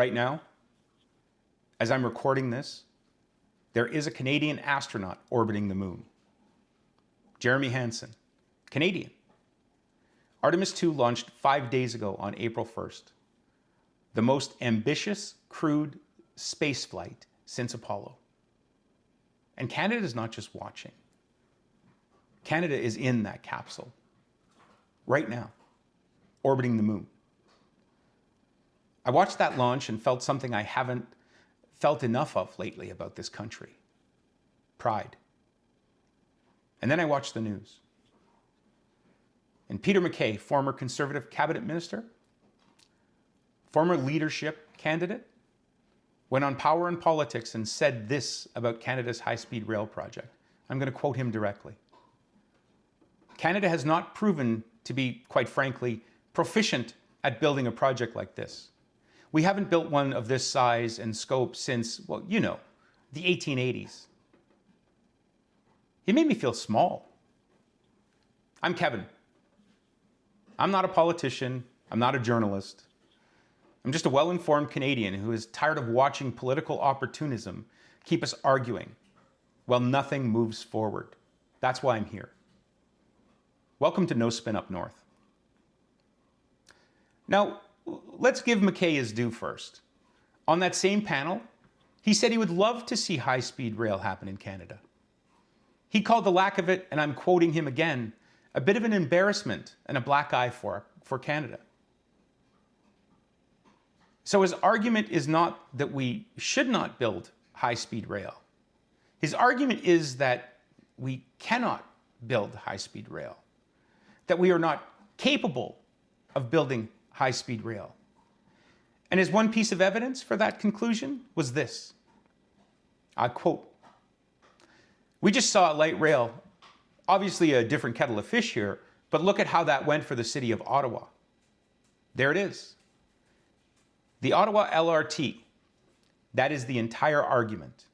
Right now, as I'm recording this, there is a Canadian astronaut orbiting the moon. Jeremy Hansen, Canadian. Artemis 2 launched 5 days ago on April 1st. The most ambitious crewed space flight since Apollo. And Canada is not just watching. Canada is in that capsule right now, orbiting the moon. I watched that launch and felt something I haven't felt enough of lately about this country. Pride. And then I watched the news. And Peter MacKay, former Conservative cabinet minister, former leadership candidate, went on Power and Politics and said this about Canada's high-speed rail project. I'm going to quote him directly. Canada has not proven to be, quite frankly, proficient at building a project like this. We haven't built one of this size and scope since, well, you know, the 1880s. He made me feel small. I'm Kevin. I'm not a politician. I'm not a journalist. I'm just a well-informed Canadian who is tired of watching political opportunism keep us arguing while nothing moves forward. That's why I'm here. Welcome to No Spin Up North. Now, let's give MacKay his due first. On that same panel, he said he would love to see high-speed rail happen in Canada. He called the lack of it, and I'm quoting him again, a bit of an embarrassment and a black eye for Canada. So his argument is not that we should not build high-speed rail. His argument is that we cannot build high-speed rail, that we are not capable of building high-speed rail. And his one piece of evidence for that conclusion was this. I quote, "We just saw light rail, obviously a different kettle of fish here, but look at how that went for the city of Ottawa. There it is. The Ottawa LRT, that is the entire argument.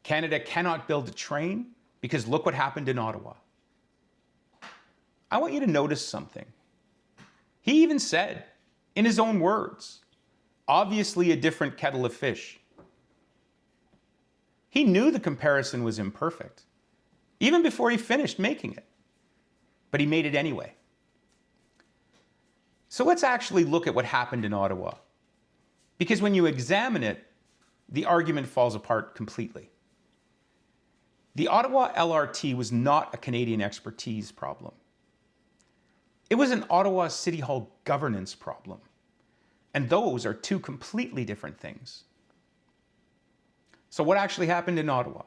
Canada cannot build a train because look what happened in Ottawa." I want you to notice something. He even said, in his own words, obviously a different kettle of fish. He knew the comparison was imperfect, even before he finished making it, but he made it anyway. So let's actually look at what happened in Ottawa, because when you examine it, the argument falls apart completely. The Ottawa LRT was not a Canadian expertise problem. It was an Ottawa City Hall governance problem, and those are two completely different things. So what actually happened in Ottawa?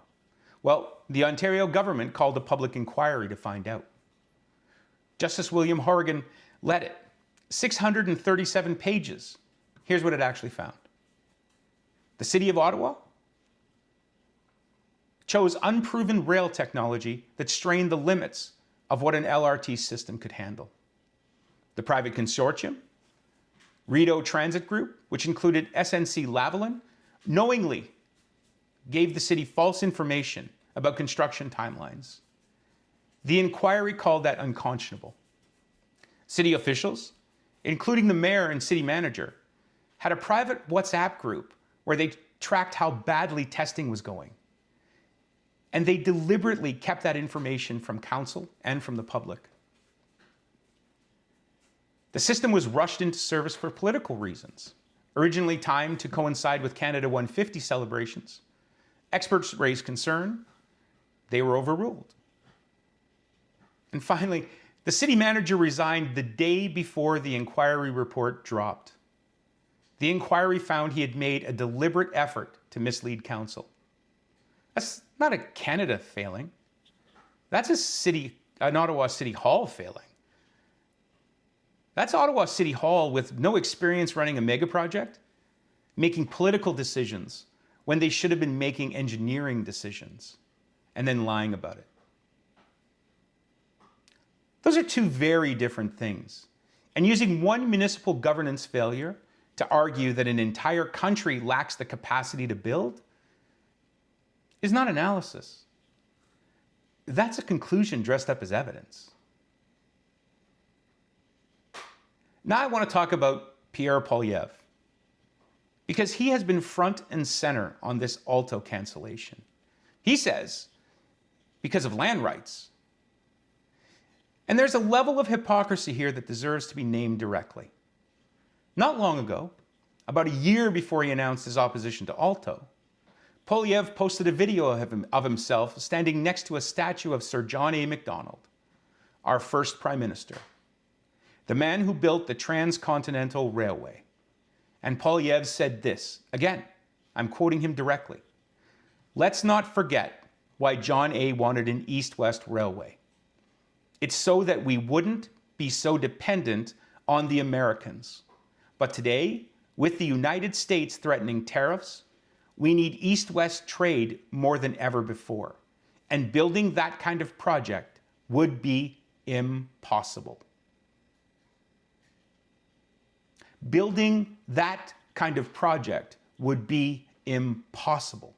Well, the Ontario government called a public inquiry to find out. Justice William Horrigan led it. 637 pages. Here's what it actually found. The City of Ottawa chose unproven rail technology that strained the limits of what an LRT system could handle. The private consortium, Rideau Transit Group, which included SNC Lavalin, knowingly gave the city false information about construction timelines. The inquiry called that unconscionable. City officials, including the mayor and city manager, had a private WhatsApp group where they tracked how badly testing was going. And they deliberately kept that information from council and from the public. The system was rushed into service for political reasons. Originally timed to coincide with Canada 150 celebrations, experts raised concern. They were overruled. And finally, the city manager resigned the day before the inquiry report dropped. The inquiry found he had made a deliberate effort to mislead council. That's not a Canada failing. That's an Ottawa City Hall failing. That's Ottawa City Hall with no experience running a mega project, making political decisions when they should have been making engineering decisions and then lying about it. Those are two very different things. And using one municipal governance failure to argue that an entire country lacks the capacity to build is not analysis. That's a conclusion dressed up as evidence. Now I want to talk about Pierre Poilievre. because he has been front and center on this Alto cancellation. He says, because of land rights. And there's a level of hypocrisy here that deserves to be named directly. Not long ago, about a year before he announced his opposition to Alto, Poilievre posted a video of himself standing next to a statue of Sir John A. Macdonald, our first Prime Minister, the man who built the Transcontinental Railway. And Poilievre said this, again, I'm quoting him directly, "Let's not forget why John A. wanted an east-west railway. It's so that we wouldn't be so dependent on the Americans. But today, with the United States threatening tariffs, we need east-west trade more than ever before. And building that kind of project would be impossible." Building that kind of project would be impossible.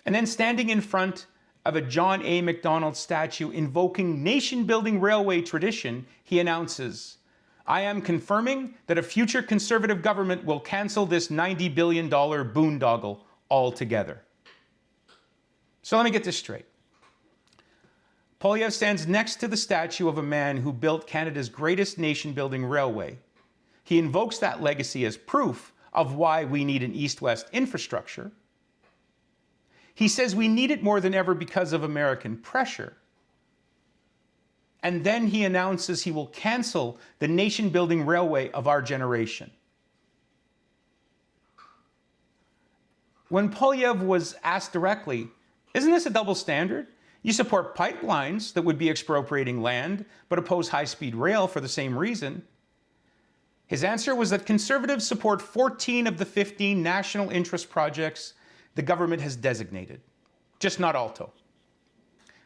And then standing in front of a John A. Macdonald statue invoking nation-building railway tradition, he announces, "I am confirming that a future Conservative government will cancel this $90 billion boondoggle altogether." So let me get this straight. Poilievre stands next to the statue of a man who built Canada's greatest nation-building railway. He invokes that legacy as proof of why we need an east-west infrastructure. He says we need it more than ever because of American pressure. And then he announces he will cancel the nation-building railway of our generation. When Poilievre was asked directly, isn't this a double standard? You support pipelines that would be expropriating land, but oppose high-speed rail for the same reason. His answer was that Conservatives support 14 of the 15 national interest projects the government has designated, just not Alto.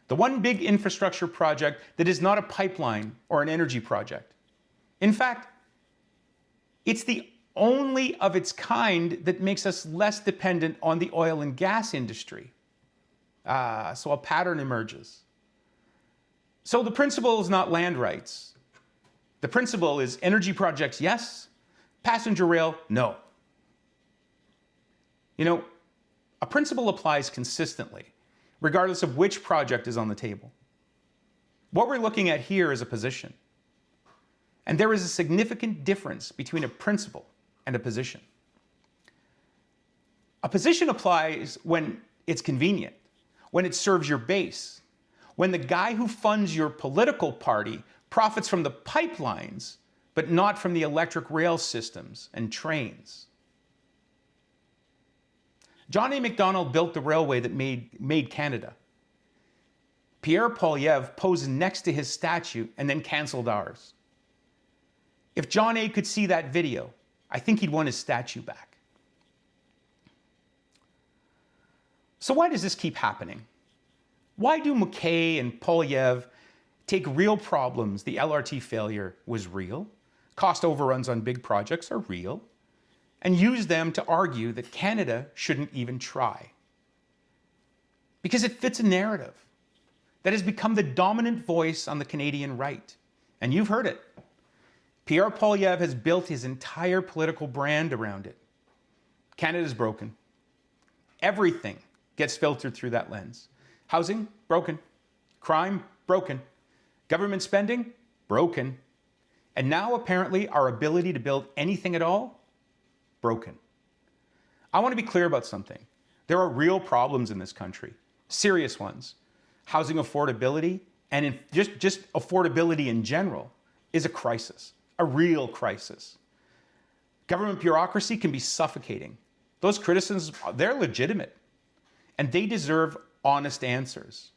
The one big infrastructure project that is not a pipeline or an energy project. In fact, it's the only of its kind that makes us less dependent on the oil and gas industry. So a pattern emerges. So the principle is not land rights. The principle is energy projects, yes. Passenger rail, no. You know, a principle applies consistently, regardless of which project is on the table. What we're looking at here is a position. And there is a significant difference between a principle and a position. A position applies when it's convenient, when it serves your base, when the guy who funds your political party profits from the pipelines, but not from the electric rail systems and trains. John A. Macdonald built the railway that made Canada. Pierre Poilievre posed next to his statue and then canceled ours. If John A. could see that video, I think he'd want his statue back. So why does this keep happening? Why do McKay and Poilievre take real problems, the LRT failure was real, cost overruns on big projects are real, and use them to argue that Canada shouldn't even try? Because it fits a narrative that has become the dominant voice on the Canadian right. And you've heard it. Pierre Poilievre has built his entire political brand around it. Canada's broken. Everything gets filtered through that lens. Housing, broken. Crime, broken. Government spending, broken. And now apparently our ability to build anything at all, broken. I want to be clear about something. There are real problems in this country, serious ones. Housing affordability and just affordability in general is a crisis, a real crisis. Government bureaucracy can be suffocating. Those criticisms, they're legitimate and they deserve honest answers.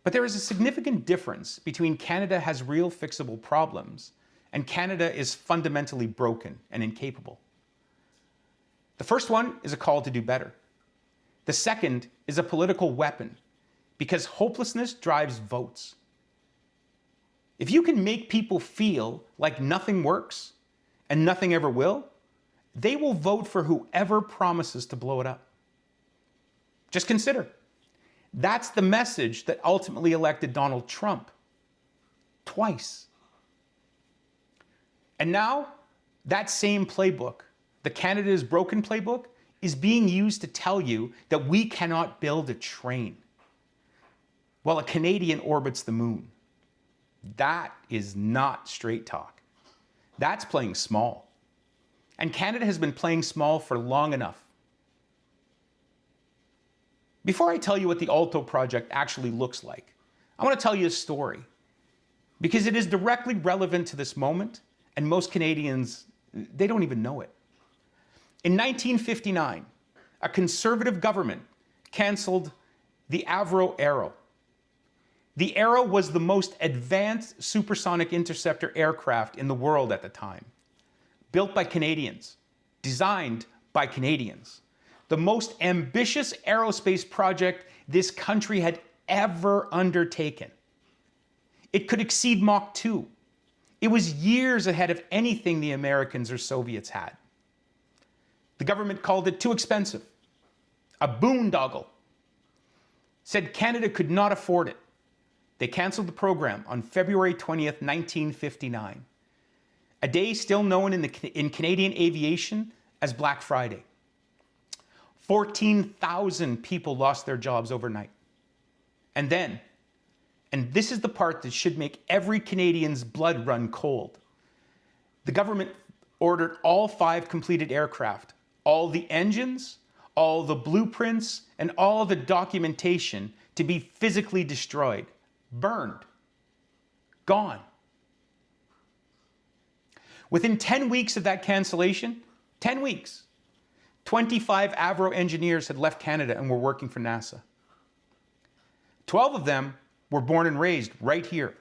But there is a significant difference between Canada has real fixable problems and Canada is fundamentally broken and incapable. The first one is a call to do better. The second is a political weapon because hopelessness drives votes. If you can make people feel like nothing works and nothing ever will, they will vote for whoever promises to blow it up. Just consider. That's the message that ultimately elected Donald Trump twice. And now that same playbook, the Canada is broken playbook, is being used to tell you that we cannot build a train while a Canadian orbits the moon. That is not straight talk. That's playing small. And Canada has been playing small for long enough. Before I tell you what the Alto project actually looks like, I want to tell you a story because it is directly relevant to this moment, and most Canadians, they don't even know it. In 1959, a conservative government canceled the Avro Arrow. The Arrow was the most advanced supersonic interceptor aircraft in the world at the time. Built by Canadians, designed by Canadians. The most ambitious aerospace project this country had ever undertaken. It could exceed Mach 2. It was years ahead of anything the Americans or Soviets had. The government called it too expensive, a boondoggle. Said Canada could not afford it. They canceled the program on February 20th, 1959. A day still known in Canadian aviation as Black Friday. 14,000 people lost their jobs overnight. And then, and this is the part that should make every Canadian's blood run cold, the government ordered all 5 completed aircraft, all the engines, all the blueprints, and all the documentation to be physically destroyed, burned, gone. Within 10 weeks of that cancellation, 10 weeks, 25 Avro engineers had left Canada and were working for NASA. 12 of them were born and raised right here.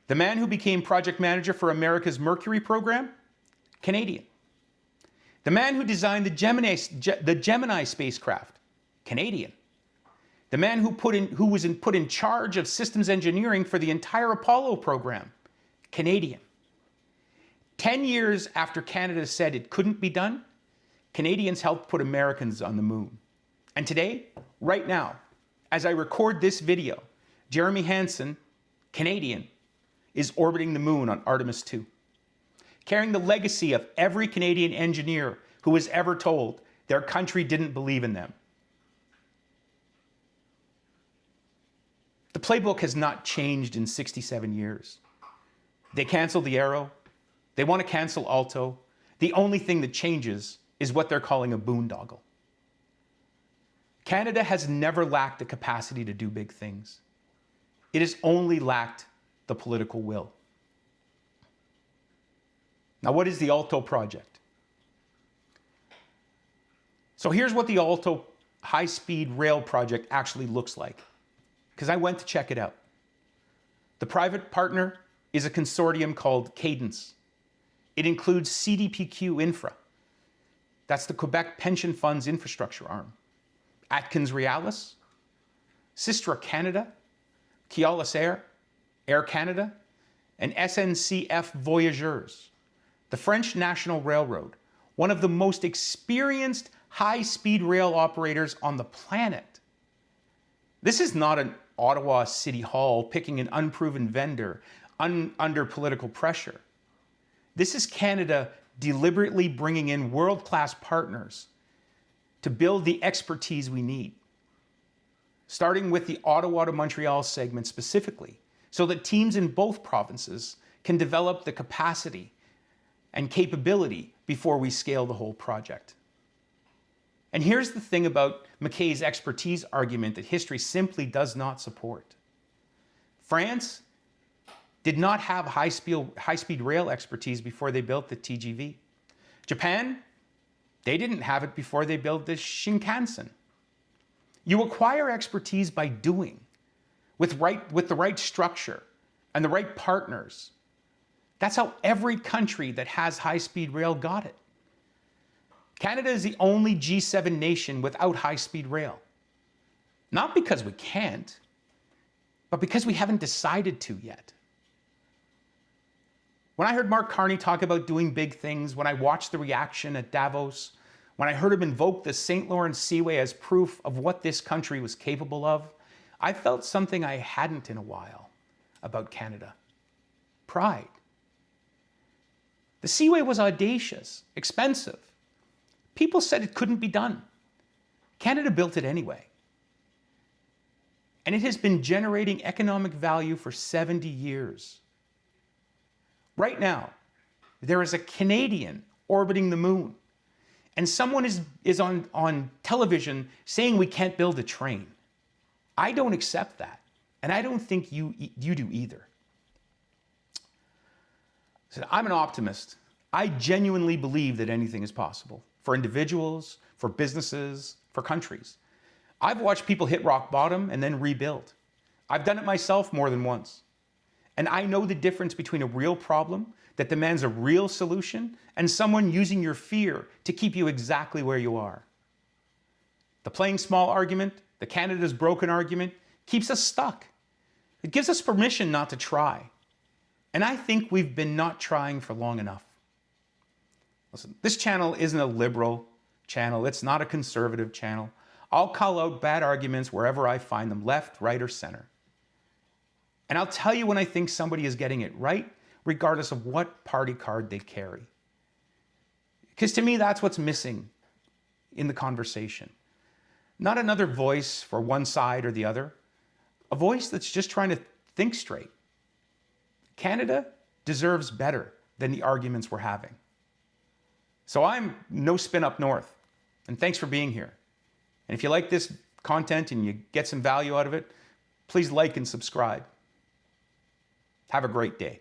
The man who became project manager for America's Mercury program, Canadian. The man who designed the Gemini spacecraft, Canadian. The man who was put in charge of systems engineering for the entire Apollo program, Canadian. 10 years after Canada said it couldn't be done, Canadians helped put Americans on the moon. And today, right now, as I record this video, Jeremy Hansen, Canadian, is orbiting the moon on Artemis II, carrying the legacy of every Canadian engineer who was ever told their country didn't believe in them. The playbook has not changed in 67 years. They canceled the Arrow. They want to cancel Alto. The only thing that changes is what they're calling a boondoggle. Canada has never lacked the capacity to do big things. It has only lacked the political will. Now, what is the Alto project? So here's what the Alto high-speed rail project actually looks like, because I went to check it out. The private partner is a consortium called Cadence. It includes CDPQ Infra. That's the Quebec Pension Fund's infrastructure arm. Atkins Realis, Sistra Canada, Keolis Air, Air Canada, and SNCF Voyageurs. The French National Railroad, one of the most experienced high-speed rail operators on the planet. This is not an Ottawa City Hall picking an unproven vendor under political pressure. This is Canada deliberately bringing in world-class partners to build the expertise we need, starting with the Ottawa to Montreal segment specifically, so that teams in both provinces can develop the capacity and capability before we scale the whole project. And here's the thing about McKay's expertise argument that history simply does not support. France did not have high-speed rail expertise before they built the TGV. Japan, they didn't have it before they built the Shinkansen. You acquire expertise by doing, with the right structure and the right partners. That's how every country that has high-speed rail got it. Canada is the only G7 nation without high-speed rail. Not because we can't, but because we haven't decided to yet. When I heard Mark Carney talk about doing big things, when I watched the reaction at Davos, when I heard him invoke the St. Lawrence Seaway as proof of what this country was capable of, I felt something I hadn't in a while about Canada. Pride. The Seaway was audacious, expensive. People said it couldn't be done. Canada built it anyway. And it has been generating economic value for 70 years. Right now, there is a Canadian orbiting the moon, and someone is on television saying we can't build a train. I don't accept that, and I don't think you do either. So I'm an optimist. I genuinely believe that anything is possible for individuals, for businesses, for countries. I've watched people hit rock bottom and then rebuild. I've done it myself more than once. And I know the difference between a real problem that demands a real solution and someone using your fear to keep you exactly where you are. The playing small argument, the Canada's broken argument, keeps us stuck. It gives us permission not to try. And I think we've been not trying for long enough. Listen, this channel isn't a liberal channel. It's not a conservative channel. I'll call out bad arguments wherever I find them, left, right, or center. And I'll tell you when I think somebody is getting it right, regardless of what party card they carry. Because to me, that's what's missing in the conversation. Not another voice for one side or the other, a voice that's just trying to think straight. Canada deserves better than the arguments we're having. So I'm no spin up north, and thanks for being here. And if you like this content and you get some value out of it, please like and subscribe. Have a great day.